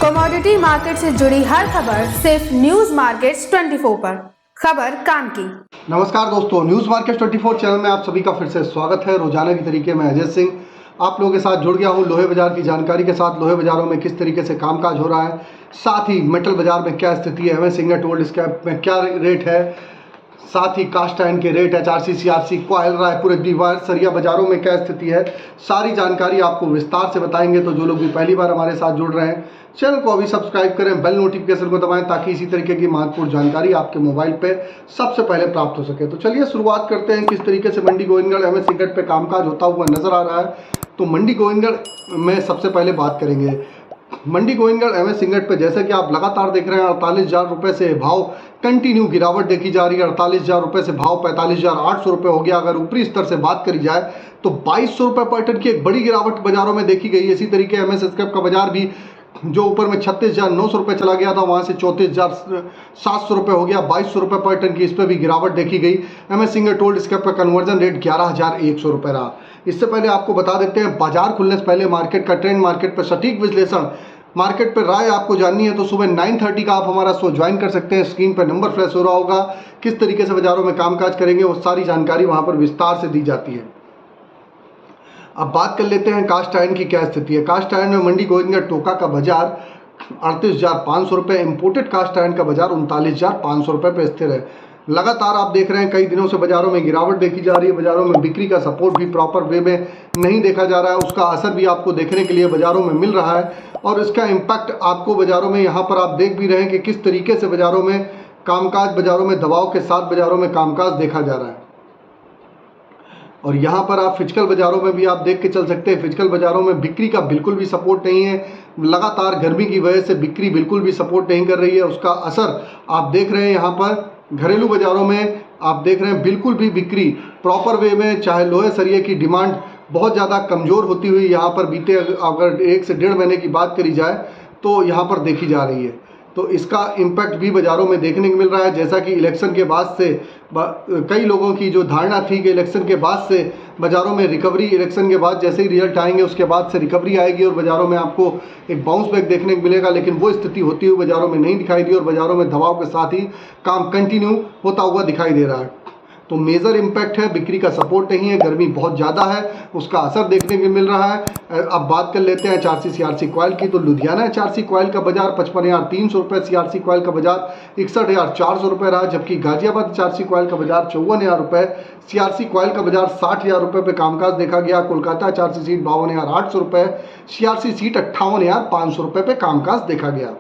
Commodity market से जुड़ी हर खबर सिर्फ न्यूज मार्केट्स 24 पर। खबर काम की। नमस्कार दोस्तों, न्यूज मार्केट 24 चैनल में आप सभी का फिर से स्वागत है। रोजाना की तरीके में अजय सिंह आप लोगों के साथ जुड़ गया हूं लोहे बाजार की जानकारी के साथ। लोहे बाजारों में किस तरीके से कामकाज हो रहा है, साथ ही मेटल बाजार में क्या स्थिति है, एमएस इंगोट गोल्ड स्क्रैप में क्या रेट है, साथ ही कास्ट आयरन के rate, HRC, CRC, coil, Raipur HB wire, सरिया बाजारों में क्या स्थिति है, सारी जानकारी आपको विस्तार से बताएंगे। तो जो लोग भी पहली बार हमारे साथ जुड़ रहे हैं, चैनल को अभी सब्सक्राइब करें, बेल नोटिफिकेशन को दबाएं ताकि इसी तरीके की महत्वपूर्ण जानकारी आपके मोबाइल पे सबसे पहले प्राप्त हो सके। तो चलिए शुरुआत करते हैं किस तरीके से मंडी गोविंदगढ़ एमएस इंगोट पे कामकाज होता हुआ नजर आ रहा है। तो मंडी गोविंदगढ़ में सबसे पहले बात करेंगे। मंडी गोविंदगढ़ एमएस इंगोट पे जैसे कि आप लगातार देख रहे हैं 48,000 रुपये से भाव कंटिन्यू गिरावट देखी जा रही है। 48,000 रुपये से भाव 45,800 रुपये हो गया। अगर ऊपरी स्तर से बात करी जाए तो 2,200 रुपये पर टन की एक बड़ी गिरावट बाजारों में देखी गई है। इसी तरीके एमएस स्क्रैप का बाजार भी जो ऊपर में 36,900 रुपये चला गया था, वहाँ से 34,700 रुपये हो गया। 2,200 रुपये पर टन की इस पर भी गिरावट देखी गई। एमएस इंगोट गोल्ड स्क्रैप का कन्वर्जन रेट 11,100 रुपये रहा। इससे पहले आपको बता देते हैं बाजार खुलने से पहले मार्केट का ट्रेंड, मार्केट पर सटीक विश्लेषण, मार्केट पर राय आपको जाननी है तो सुबह 9:30 का आप हमारा शो ज्वाइन कर सकते हैं। स्क्रीन पर नंबर फ्लैश हो रहा होगा। किस तरीके से बाजारों में कामकाज करेंगे वो सारी जानकारी वहां पर विस्तार से दी जाती है। अब बात कर लेते हैं कास्ट आयरन की क्या स्थिति है। कास्ट आयरन में मंडी गोविंदगढ़ टोका का बाजार 38,500 रुपये, इम्पोर्टेड कास्ट आयरन का बाजार 39,500 रुपये पर स्थिर है। लगातार आप देख रहे हैं कई दिनों से बाजारों में गिरावट देखी जा रही है। बाजारों में बिक्री का सपोर्ट भी प्रॉपर वे में नहीं देखा जा रहा है, उसका असर भी आपको देखने के लिए बाजारों में मिल रहा है और इसका इम्पैक्ट आपको बाजारों में यहाँ पर आप देख भी रहे हैं कि किस तरीके से बाजारों में कामकाज, बाजारों में दबाव के साथ बाजारों में कामकाज देखा जा रहा है। और यहाँ पर आप फिजिकल बाजारों में भी आप देख के चल सकते हैं। फिजिकल बाजारों में बिक्री का बिल्कुल भी सपोर्ट नहीं है। लगातार गर्मी की वजह से बिक्री बिल्कुल भी सपोर्ट नहीं कर रही है। उसका असर आप देख रहे हैं यहाँ पर घरेलू बाजारों में आप देख रहे हैं बिल्कुल भी बिक्री प्रॉपर वे में, चाहे लोहे सरिये की डिमांड बहुत ज़्यादा कमज़ोर होती हुई यहाँ पर बीते अगर 1 से 1.5 महीने की बात करी जाए तो यहाँ पर देखी जा रही है। तो इसका इम्पैक्ट भी बाज़ारों में देखने को मिल रहा है। जैसा कि इलेक्शन के बाद से कई लोगों की जो धारणा थी कि इलेक्शन के बाद से बाज़ारों में रिकवरी, इलेक्शन के बाद जैसे ही रिजल्ट आएंगे उसके बाद से रिकवरी आएगी और बाज़ारों में आपको एक बाउंस बैक देखने को मिलेगा, लेकिन वो स्थिति होती हुई बाज़ारों में नहीं दिखाई दी और बाज़ारों में दबाव के साथ ही काम कंटिन्यू होता हुआ दिखाई दे रहा है। तो मेजर इम्पैक्ट है, बिक्री का सपोर्ट नहीं है, गर्मी बहुत ज़्यादा है, उसका असर देखने को मिल रहा है। अब बात कर लेते हैं एचआरसी सीआरसी क्वाइल की। तो लुधियाना एचआरसी क्वाइल का बाजार 55,300 रुपये, सीआरसी क्वाइल का बाजार 61,400 रुपये रहा, जबकि गाजियाबाद एचआरसी क्वाइल का बाजार 54,000 रुपये, सीआरसी क्वाइल का बाजार 60,000 रुपये पे कामकाज देखा गया। कोलकाता एचआरसी सीट 52,800 रुपये, सीआरसी सीट 58,500 रुपये पे कामकाज देखा गया।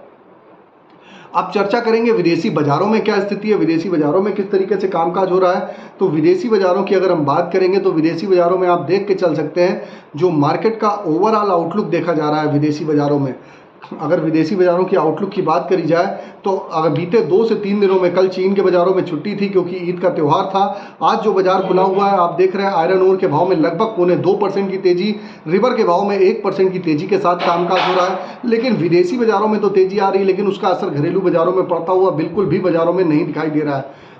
अब चर्चा करेंगे विदेशी बाजारों में क्या स्थिति है, विदेशी बाजारों में किस तरीके से कामकाज हो रहा है। तो विदेशी बाजारों की अगर हम बात करेंगे तो विदेशी बाजारों में आप देख के चल सकते हैं जो मार्केट का ओवरऑल आउटलुक देखा जा रहा है विदेशी बाजारों में। अगर विदेशी बाजारों की आउटलुक की बात करी जाए तो अगर बीते 2 से 3 दिनों में, कल चीन के बाजारों में छुट्टी थी क्योंकि ईद का त्यौहार था, आज जो बाजार खुला हुआ है आप देख रहे हैं आयरन ओर के भाव में लगभग 0.25% की तेजी, रिवर के भाव में 1% की तेजी के साथ कामकाज हो रहा है। लेकिन विदेशी बाजारों में तो तेजी आ रही है, लेकिन उसका असर घरेलू बाजारों में पड़ता हुआ बिल्कुल भी बाजारों में नहीं दिखाई दे रहा है।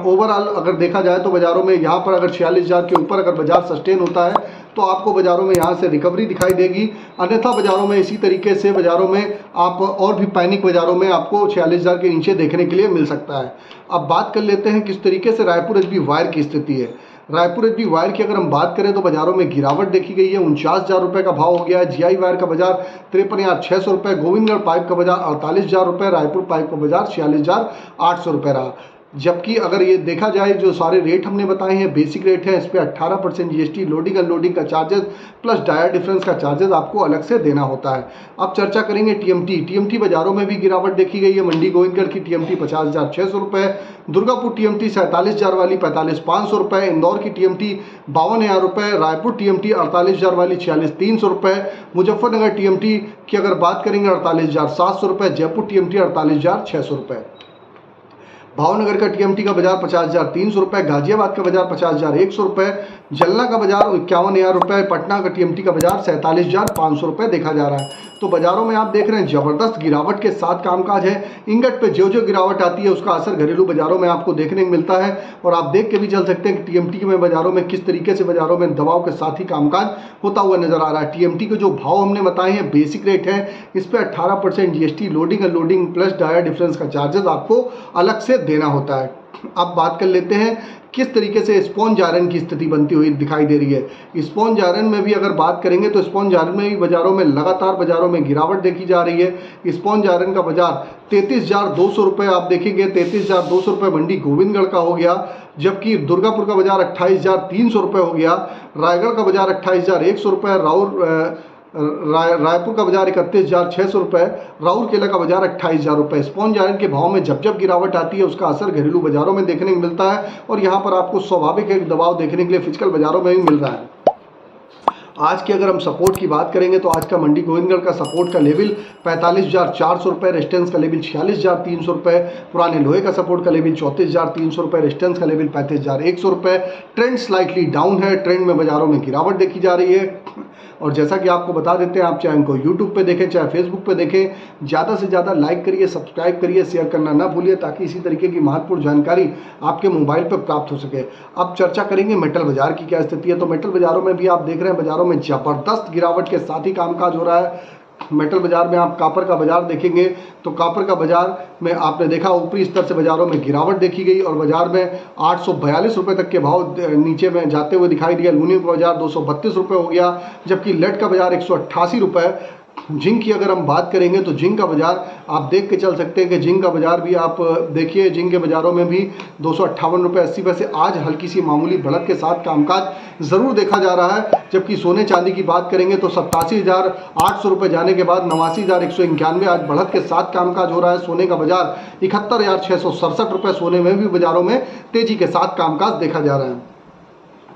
ओवरऑल अगर देखा जाए तो बाजारों में यहाँ पर अगर 46,000 के ऊपर अगर बाजार सस्टेन होता है तो आपको बाजारों में यहाँ से रिकवरी दिखाई देगी, अन्यथा बाजारों में इसी तरीके से बाजारों में आप और भी पैनिक बाजारों में आपको 46,000 के नीचे देखने के लिए मिल सकता है। अब बात कर लेते हैं किस तरीके से रायपुर एचबी वायर की स्थिति है। रायपुर एचबी वायर की अगर हम बात करें तो बाजारों में गिरावट देखी गई है। 49,000 रुपये का भाव हो गया है। जीआई वायर का बाजार 53,600 रुपये, गोविंदगढ़ पाइप का बाजार 48,000 रुपये, रायपुर पाइप का बाजार 46,800 रुपये रहा। जबकि अगर ये देखा जाए जो सारे रेट हमने बताए हैं बेसिक रेट है, इस पर 18% जीएसटी, लोडिंग अनलोडिंग का चार्जेस प्लस डायर डिफरेंस का चार्जेस आपको अलग से देना होता है। अब चर्चा करेंगे टीएमटी बाजारों में भी गिरावट देखी गई है। मंडी गोविंदगढ़ की टीएमटी 50,600 रुपये, दुर्गापुर टीएमटी 47,000 वाली 45,500 रुपये, इंदौर की टीएमटी 52,000 रुपये, रायपुर टीएमटी 48,000 वाली 46,300 रुपये, मुजफ्फरनगर टीएमटी की अगर बात करेंगे 48,700 रुपये, जयपुर टीएमटी 48,600 रुपये, भावनगर का टीएमटी का बाजार 50,300 रुपये, गाजियाबाद का बाजार 50,100 रुपये, जलना का बाजार 51,000 रुपये, पटना का टीएमटी का बाजार 47,500 रुपये देखा जा रहा है। तो बाजारों में आप देख रहे हैं ज़बरदस्त गिरावट के साथ कामकाज है। इंगट पे जो जो गिरावट आती है उसका असर घरेलू बाजारों में आपको देखने को मिलता है, और आप देख के भी चल सकते हैं कि टीएमटी में बाजारों में किस तरीके से बाजारों में दबाव के साथ ही कामकाज होता हुआ नजर आ रहा है। टीएमटी के जो भाव हमने बताए हैं बेसिक रेट है, इस पर 18% जीएसटी, लोडिंग अनलोडिंग प्लस डायर डिफरेंस का चार्जेस आपको अलग से देना होता है। अब बात कर लेते हैं किस तरीके से स्पॉन्ज आयरन की स्थिति बनती हुई दिखाई दे रही है। स्पॉन्ज आयरन में भी अगर बात करेंगे तो स्पॉन्ज आयरन में भी बाजारों में लगातार बाजारों में गिरावट देखी जा रही है। स्पॉन्ज आयरन का बाजार 33,200 रुपये आप देखेंगे, 33,200 रुपये मंडी गोविंदगढ़ का हो गया, जबकि दुर्गापुर का बाजार 28,300 रुपये हो गया, रायगढ़ का बाजार 28,100 रुपये, रायपुर का बाजार 31,600 रुपये, राउरकेला का बाजार 28,000 रुपये। स्पॉन्ज आयरन के भाव में जब जब गिरावट आती है उसका असर घरेलू बाजारों में देखने को मिलता है, और यहाँ पर आपको स्वाभाविक एक दबाव देखने के लिए फिजिकल बाजारों में भी मिल रहा है। आज की अगर हम सपोर्ट की बात करेंगे तो आज का मंडी गोविंदगढ़ का सपोर्ट का लेवल 45,400 रुपये, रेजिस्टेंस का लेवल 46,300 रुपये, पुराने लोहे का सपोर्ट का लेवल 34,300 रुपये, रेजिस्टेंस का लेवल 35,100 रुपये। ट्रेंड स्लाइटली डाउन है, ट्रेंड में बाजारों में गिरावट देखी जा रही है। और जैसा कि आपको बता देते हैं, आप चाहे इनको यूट्यूब पे देखें चाहे फेसबुक पे देखें, ज़्यादा से ज़्यादा लाइक करिए, सब्सक्राइब करिए, शेयर करना ना भूलिए, ताकि इसी तरीके की महत्वपूर्ण जानकारी आपके मोबाइल पर प्राप्त हो सके। अब चर्चा करेंगे मेटल बाजार की क्या स्थिति है। तो मेटल बाजारों में भी आप देख रहे हैं बाजारों में ज़बरदस्त गिरावट के साथ ही कामकाज हो रहा है। मेटल बाजार में आप कापर का बाजार देखेंगे तो कापर का बाजार में आपने देखा ऊपरी स्तर से बाजारों में गिरावट देखी गई, और बाजार में 842 रुपये तक के भाव नीचे में जाते हुए दिखाई दिया। एल्यूमिनियम का बाजार 232 रुपये हो गया, जबकि लेड का बाजार 188 रुपये। जिंक की अगर हम बात करेंगे तो जिंक का बाजार आप देख के चल सकते हैं कि जिंक का बाजार भी आप देखिए, जिंक के बाजारों में भी 258 रुपये 80 पैसे आज हल्की सी मामूली बढ़त के साथ कामकाज ज़रूर देखा जा रहा है। जबकि सोने चांदी की बात करेंगे तो 87,800 रुपये जाने के बाद 89,191 आज बढ़त के साथ कामकाज हो रहा है। सोने का बाजार 71,667 रुपये, सोने में भी बाजारों में तेजी के साथ कामकाज देखा जा रहा है।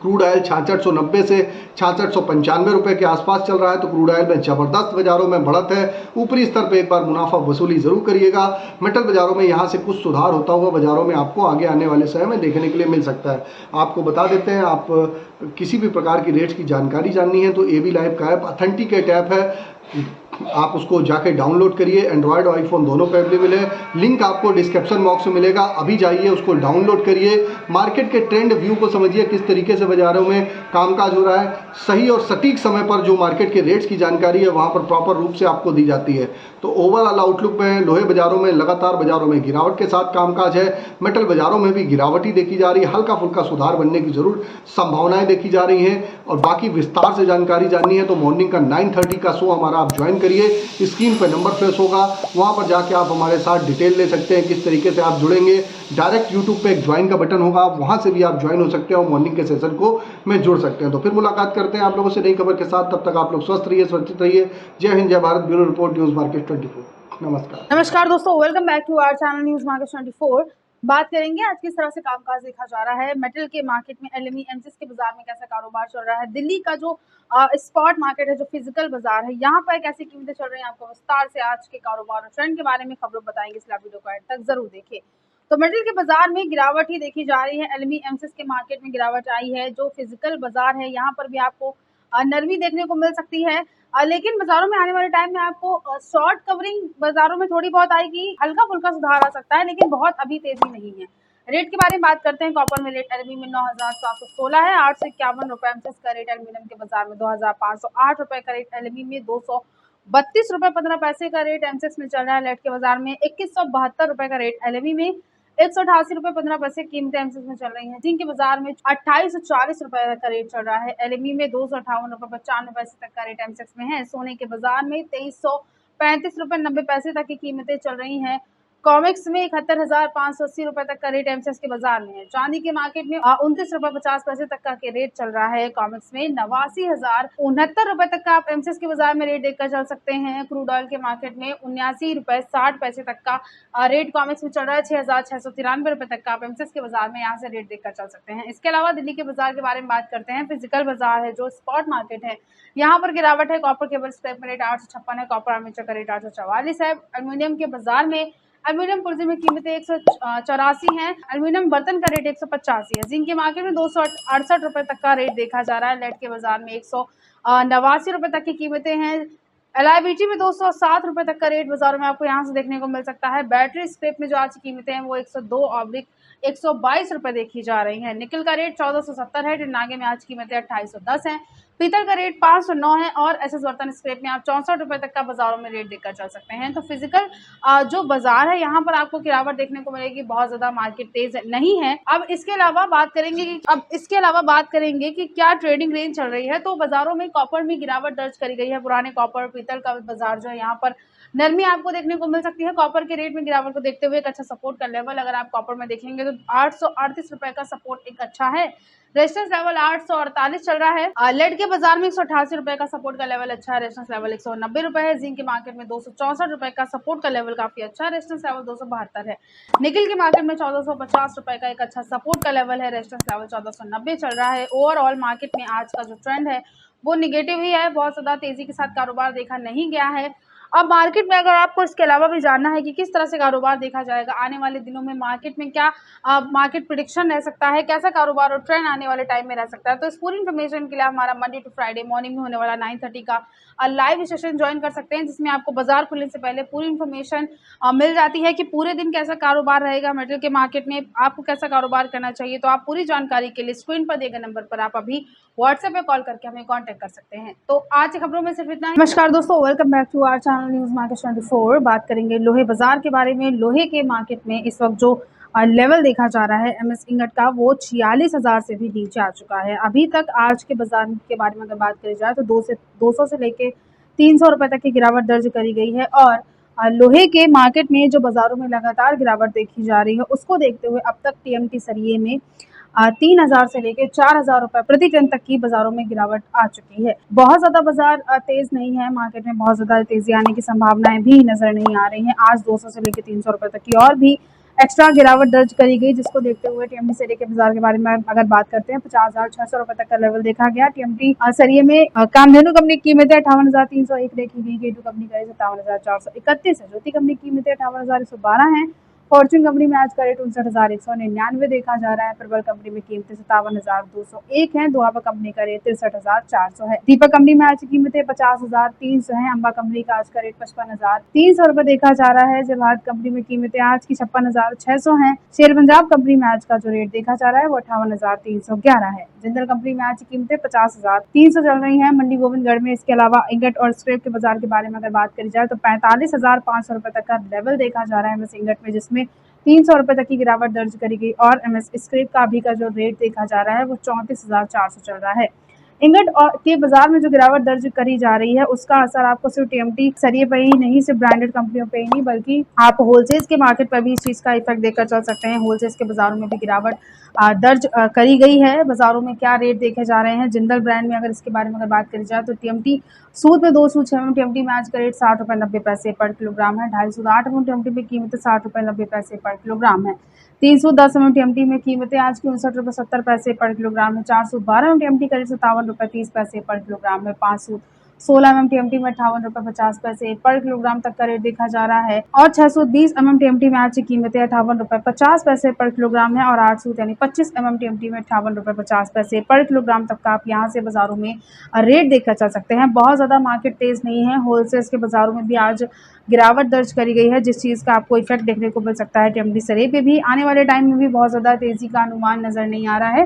क्रूड ऑयल 6690 से 6695 रुपये के आसपास चल रहा है। तो क्रूड ऑयल में ज़बरदस्त बाजारों में बढ़त है। ऊपरी स्तर पे एक बार मुनाफा वसूली जरूर करिएगा। मेटल बाजारों में यहाँ से कुछ सुधार होता हुआ बाजारों में आपको आगे आने वाले समय में देखने के लिए मिल सकता है। आपको बता देते हैं, आप किसी भी प्रकार की रेट्स की जानकारी जाननी है तो एबी लाइव का ऐप ऑथेंटिकेट ऐप है, आप उसको जाके डाउनलोड करिए। एंड्रॉयड और आईफोन दोनों पे अवेलेबल है, लिंक आपको डिस्क्रिप्शन बॉक्स में मिलेगा। अभी जाइए उसको डाउनलोड करिए, मार्केट के ट्रेंड व्यू को समझिए, किस तरीके से बाजारों में कामकाज हो रहा है। सही और सटीक समय पर जो मार्केट के रेट्स की जानकारी है वहाँ पर प्रॉपर रूप से आपको दी जाती है। तो ओवरऑल आउटलुक में लोहे बाजारों में लगातार बाजारों में गिरावट के साथ कामकाज है। मेटल बाजारों में भी गिरावट ही देखी जा रही है, हल्का फुल्का सुधार बनने की जरूर संभावनाएं देखी जा रही हैं। और बाकी विस्तार से जानकारी जाननी है तो मॉर्निंग का 9:30 का शो हमारा आप ज्वाइन करिए। स्क्रीन पर नंबर फ्लैश होगा, वहां पर जाके आप हमारे साथ डिटेल ले सकते हैं किस तरीके से आप जुड़ेंगे। डायरेक्ट यूट्यूब पे एक ज्वाइन का बटन होगा, वहां से भी आप ज्वाइन हो सकते हैं और मॉर्निंग के सेशन को में जुड़ सकते हैं। तो फिर मुलाकात करते हैं आप लोगों से नई खबर के साथ। तब तक आप लोग स्वस्थ रहिए, सुरक्षित रहिए। जय हिंद, जय Bharat. Bureau report, news market 24। नमस्कार दोस्तों, welcome back to our channel news market 24। बात करेंगे आज किस तरह से कामकाज देखा जा रहा है। मेटल के मार्केट में एलएमई एमसीएक्स के बाजार में कैसा कारोबार चल रहा है। दिल्ली का जो स्पॉट मार्केट है, जो फिजिकल बाजार है, यहाँ पर कैसी कीमतें चल रही हैं, आपको विस्तार से आज के कारोबार और ट्रेंड के बारे में खबरों बताएंगे, इसलिए वीडियो को एंड तक जरूर देखिए। तो मेटल के बाजार में गिरावट ही देखी जा रही है। एलएमई एमसीएक्स के मार्केट में गिरावट आई है। जो फिजिकल बाजार है यहाँ पर भी आपको नरमी देखने को मिल सकती है, लेकिन बाजारों में आने वाले टाइम में आपको शॉर्ट कवरिंग बाजारों में थोड़ी बहुत आएगी, हल्का फुल्का सुधार आ सकता है, लेकिन बहुत अभी तेजी नहीं है। रेट के बारे में बात करते हैं। कॉपर में रेट एलएमई में 9,716 है, 851 रुपए एमसीएक्स का रेट। एल्यूमिनियम के बाजार में 2,508 रुपए का रेट। एलएमई में 232 रुपए 15 पैसे का रेट एमसीएक्स में चल रहा है। लेड के बाजार में 2172 रुपए का रेट। एलएमई में 188 रुपए 15 पैसे कीमतें एमसीएक्स में चल रही हैं। जिंक के बाजार में 2840 रुपए का रेट चल रहा है। एलएमई में 258 रुपए 95 पैसे तक का रेट एमसीएक्स में है। सोने के बाजार में 2335 रुपए 90 पैसे तक की कीमतें चल रही हैं। कॉमिक्स में 71,580 रुपए तक का रेट एमसीएक्स के बाजार में है। चांदी के मार्केट में 29 रुपए 50 पैसे तक का के रेट चल रहा है। कॉमिक्स में 89,069 रुपए तक का आप एमसीएक्स के बाजार में रेट देखकर चल सकते हैं। क्रूड ऑयल के मार्केट में 79 रुपए 60 पैसे तक का रेट कॉमिक्स में चल रहा है। 6,693 रुपए तक का आप एमसीएक्स के बाजार में यहाँ से रेट देखकर चल सकते हैं। इसके अलावा दिल्ली के बाजार के बारे में बात करते हैं। फिजिकल बाजार है, जो स्पॉट मार्केट है, यहाँ पर गिरावट है। कॉपर केबल स्क्रैप में रेट 856 है। कॉपर आर्मेचर का रेट 844 है। एल्यूमिनियम के बाजार में एल्यूमिनियम पुर्जे में कीमतें 184 हैं। एल्यूमिनियम बर्तन का रेट 185 है। जिंक के मार्केट में 268 रुपए तक का रेट देखा जा रहा है। लेड के बाजार में 189 रुपए तक की कीमतें हैं। LIBT में 207 रुपए तक का रेट बाजारों में आपको यहाँ से देखने को मिल सकता है। बैटरी स्क्रैप में जो आज की कीमतें हैं वो 102/122 रुपए देखी जा रही हैं। निकल का रेट 1470 है। नागे में आज कीमतें 2810 हैं। पीतल का रेट 509 है और SS बर्तन स्क्रैप में आप 64 रुपए तक का बाजारों में रेट देखकर चल सकते हैं। तो फिजिकल जो बाजार है यहाँ पर आपको गिरावट देखने को मिलेगी, बहुत ज्यादा मार्केट तेज नहीं है। अब इसके अलावा बात करेंगे कि क्या ट्रेडिंग रेंज चल रही है। तो बाजारों में कॉपर में गिरावट दर्ज करी गई है। पुराने कॉपर पीतल का बाजार जो है यहाँ पर नरमी आपको देखने को मिल सकती है। कॉपर के रेट में गिरावट को देखते हुए एक अच्छा सपोर्ट का लेवल अगर आप कॉपर में देखेंगे तो 838 रुपए का सपोर्ट एक अच्छा है। रेजिस्टेंस लेवल 848 चल रहा है। लेड के बाजार में 188 रुपए का सपोर्ट का लेवल अच्छा है। रेजिस्टेंस लेवल 190 रुपए है। जिंक के मार्केट में 264 रुपए का सपोर्ट का लेवल काफी अच्छा है। रेजिस्टेंस लेवल 272 है। निकल के मार्केट में 1450 रुपए का एक अच्छा सपोर्ट का लेवल है। रेजिस्टेंस लेवल 1490 चल रहा है। ओवरऑल मार्केट में आज का जो ट्रेंड है वो निगेटिव ही है, बहुत ज्यादा तेजी के साथ कारोबार देखा नहीं गया है। अब मार्केट में अगर आपको इसके अलावा भी जानना है कि किस तरह से कारोबार देखा जाएगा आने वाले दिनों में, मार्केट में क्या मार्केट प्रेडिक्शन रह सकता है, कैसा कारोबार और ट्रेंड आने वाले टाइम में रह सकता है, तो इस पूरी इन्फॉर्मेशन के लिए हमारा मंडे टू फ्राइडे मॉर्निंग में होने वाला 9:30 का लाइव सेशन ज्वाइन कर सकते हैं, जिसमें आपको बाजार खुलने से पहले पूरी इन्फॉर्मेशन मिल जाती है कि पूरे दिन कैसा कारोबार रहेगा मेटल के मार्केट में, आपको कैसा कारोबार करना चाहिए। तो आप पूरी जानकारी के लिए स्क्रीन पर दिए गए नंबर पर आप अभी व्हाट्सएप पे कॉल करके हमें कांटेक्ट कर सकते हैं। तो आज की खबरों में सिर्फ इतना ही। नमस्कार दोस्तों, welcome back to our channel news market 24। बात करेंगे लोहे बाजार के बारे में। लोहे के मार्केट में इस वक्त जो लेवल देखा जा रहा है MS इंगट का वो 46,000 से भी नीचे आ चुका है। अभी तक आज के बाजार के बारे में अगर बात करी जाए तो 200 से लेके 300 रुपए तक की गिरावट दर्ज करी गई है। और लोहे के मार्केट में जो बाजारों में लगातार गिरावट देखी जा रही है उसको देखते हुए अब तक TMT सरिये में 3,000 से लेके 4,000 रुपए प्रति टन तक की बाजारों में गिरावट आ चुकी है। बहुत ज्यादा बाजार तेज नहीं है, मार्केट में बहुत ज्यादा तेजी आने की संभावनाएं भी नजर नहीं आ रही हैं। आज 200 से लेके 300 रुपए तक की और भी एक्स्ट्रा गिरावट दर्ज करी गई, जिसको देखते हुए TMT सरिये के बाजार के बारे में अगर बात करते हैं 50,600 रुपए तक का लेवल देखा गया। TMT सरिये में कामधेनु कंपनी की कीमतें 58,301 देखी गई। गेटू कंपनी का 57,431 है। ज्योति कंपनी की कीमतें 58,112 है। फॉर्चून कंपनी में आज का रेट 59,199 देखा जा रहा है। प्रबल कंपनी में कीमतें 57,201 है। दुआबा कंपनी का रेट 63,400 है। दीपक कंपनी में आज की कीमतें 50,300 है। अंबा कंपनी का आज का रेट 55,300 रुपए देखा जा रहा है। जवाहर कंपनी में कीमतें आज की 56,600 है। शेर पंजाब कंपनी में आज का जो रेट देखा जा रहा है वो 58,311 है। जिंदल कंपनी में आज की कीमतें 50,300 चल रही है। मंडी गोविंदगढ़ में इसके अलावा इंगट और स्क्रैप के बाजार के बारे में अगर बात करी जाए तो 45,500 रुपए तक का लेवल देखा जा रहा है MS इंगट में, जिसमें 300 रुपए तक की गिरावट दर्ज करी गई। और MS स्क्रैप का अभी का जो रेट देखा जा रहा है वो 34,400 चल रहा है। इंगट के बाजार में जो गिरावट दर्ज करी जा रही है उसका असर आपको सिर्फ TMT सरिये पर ही नहीं, सिर्फ ब्रांडेड कंपनियों पे ही नहीं, बल्कि आप होलसेल्स के मार्केट पर भी इस चीज का इफेक्ट देखकर चल सकते हैं। होलसेल्स के बाजारों में भी गिरावट दर्ज करी गई है। बाजारों में क्या रेट देखे जा रहे हैं, जिंदल ब्रांड में अगर इसके बारे में अगर बात करी जाए तो TMT सूद में 2 सूद 6 mm TMT में आज का रेट 60 रुपए 90 पैसे पर किलोग्राम है। 2.5 सूद 8 mm TMT में कीमतें 60 रुपए 90 पैसे पर किलोग्राम है। 310 mm TMT में कीमतें आज की 59 रुपए 70 पैसे पर किलोग्राम है। 412 mm TMT का रेट 57 रुपए 30 पैसे पर किलोग्राम है। 5 सूद 16 mm TMT में 58 रुपए 50 पैसे पर किलोग्राम तक का रेट देखा जा रहा है। और 620 mm TMT में आज की कीमतें 58 रुपए 50 पैसे पर किलोग्राम है। और 8 सूद यानी 25 mm TMT में 58 रुपए 50 पैसे पर किलोग्राम तक का आप यहाँ से बाजारों में रेट देखकर चल सकते हैं। बहुत ज्यादा मार्केट तेज नहीं है। होलसेल्स के बाजारों में भी आज गिरावट दर्ज करी गई है, जिस चीज का आपको इफेक्ट देखने को मिल सकता है TMT सरिये पे भी। आने वाले टाइम में भी बहुत ज्यादा तेजी का अनुमान नजर नहीं आ रहा है।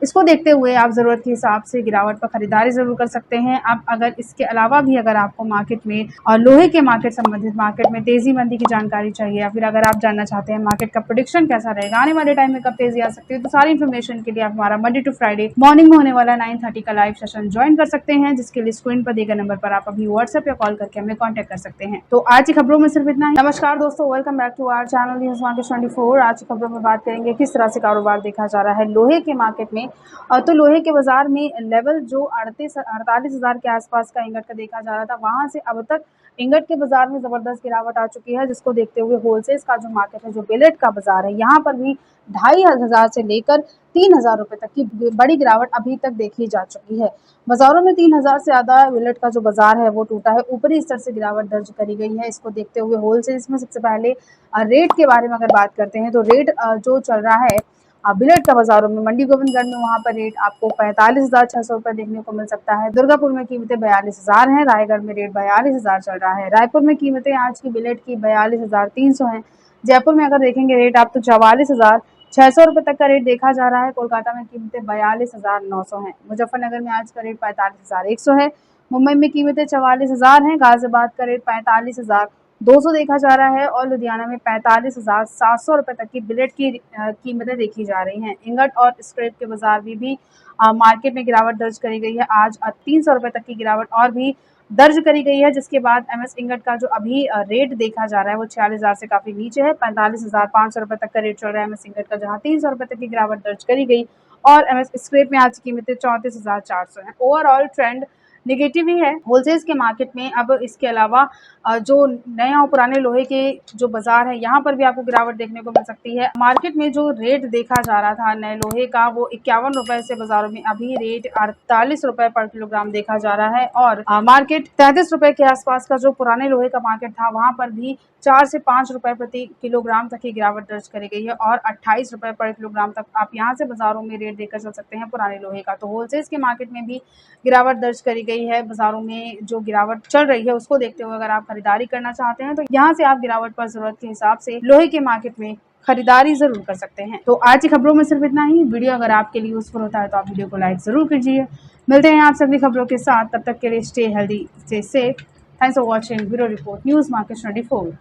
इसको देखते हुए आप जरूरत के हिसाब से गिरावट पर खरीदारी जरूर कर सकते हैं। अब अगर इसके अलावा भी अगर आपको मार्केट में और लोहे के मार्केट संबंधित मार्केट में तेजी मंदी की जानकारी चाहिए, या फिर अगर आप जानना चाहते हैं मार्केट का प्रेडिक्शन कैसा रहेगा, आने वाले टाइम में कब तेजी आ सकती है, तो सारी इन्फॉर्मेशन के लिए आप हमारा मंडे टू फ्राइडे मॉर्निंग में होने वाला 9:30 का लाइव सेशन ज्वाइन कर सकते हैं, जिसके लिए स्क्रीन पर दिए गए नंबर पर आप अभी व्हाट्सएप या कॉल करके हमें कॉन्टेक्ट कर सकते हैं। तो आज की खबरों में सिर्फ इतना ही। नमस्कार दोस्तों, welcome back to our channel news market 24। आज की खबरों में बात करेंगे किस तरह से कारोबार देखा जा रहा है लोहे के मार्केट में। तो लोहे के बाजार में लेवल जो 48,000 के आसपास का का इंगट का देखा जा रहा था, वहां से अब तक इंगट के बाजार में जबरदस्त गिरावट आ चुकी है, जिसको देखते हुए होलसेल का जो मार्केट है, जो बिलेट का बाजार है, यहाँ पर भी 2500 से लेकर 3000 रुपए तक की बड़ी गिरावट अभी तक देखी जा चुकी है। बाजारों में 3000 से ज्यादा बिलेट का जो बाजार है वो टूटा है, ऊपरी स्तर से गिरावट दर्ज करी गई है। इसको देखते हुए होलसेल में सबसे पहले रेट के बारे में अगर बात करते हैं तो रेट जो चल रहा है बिलेट का बाजारों में, मंडी गोविंदगढ़ में वहाँ पर रेट आपको 45,600 रुपए देखने को मिल सकता है। दुर्गापुर में कीमतें 42,000 हैं, रायगढ़ में रेट 42,000 चल रहा है। रायपुर में कीमतें आज की बिलेट की 42,300 हैं। जयपुर में अगर देखेंगे रेट आप तो 44,600 रुपए तक का रेट देखा जा रहा है। कोलकाता में कीमतें 42,900 हैं। मुजफ्फरनगर में आज का रेट 45,100 है। मुंबई में कीमतें 44,000 हैं। गाजियाबाद का रेट 45,200 देखा जा रहा है और लुधियाना में 45,700 रुपए तक की बिलेट की कीमतें देखी जा रही हैं। इंगट और स्क्रैप के बाजार में भी मार्केट में गिरावट दर्ज करी गई है। आज 300 रुपए तक की गिरावट और भी दर्ज करी गई है, जिसके बाद एमएस इंगट का जो अभी रेट देखा जा रहा है वो 46,000 से काफी नीचे है। 45,500 रुपए तक का रेट चल रहा है एमएस इंगट का, जहां 300 रुपए तक की गिरावट दर्ज करी गई। और एमएस स्क्रैप में आज की कीमतें 34,400 है। ओवरऑल ट्रेंड नेगेटिव ही है होलसेल्स के मार्केट में। अब इसके अलावा जो नए और पुराने लोहे के जो बाजार है, यहाँ पर भी आपको गिरावट देखने को मिल सकती है। मार्केट में जो रेट देखा जा रहा था नए लोहे का वो 51 रुपए से बाजारों में अभी रेट 48 रुपए पर किलोग्राम देखा जा रहा है। और मार्केट 33 रुपए के आसपास का जो पुराने लोहे का मार्केट था, वहां पर भी 4 से 5 रुपए प्रति किलोग्राम तक की गिरावट दर्ज करी गई है। और 28 रुपए पर किलोग्राम तक आप यहाँ से बाजारों में रेट देखकर चल सकते हैं पुराने लोहे का। तो होलसेल्स के मार्केट में भी गिरावट दर्ज करी गई है। बाजारों में जो गिरावट चल रही है उसको देखते हुए अगर आप खरीदारी करना चाहते हैं तो यहाँ से आप गिरावट पर जरूरत के हिसाब से लोहे के मार्केट में खरीदारी जरूर कर सकते हैं। तो आज की खबरों में सिर्फ इतना ही। वीडियो अगर आपके लिए यूजफुल होता है तो आप वीडियो को लाइक जरूर कीजिए। मिलते हैं आप सभी खबरों के साथ, तब तक के लिए stay healthy, stay safe. Thanks for watching bureau report news market 24।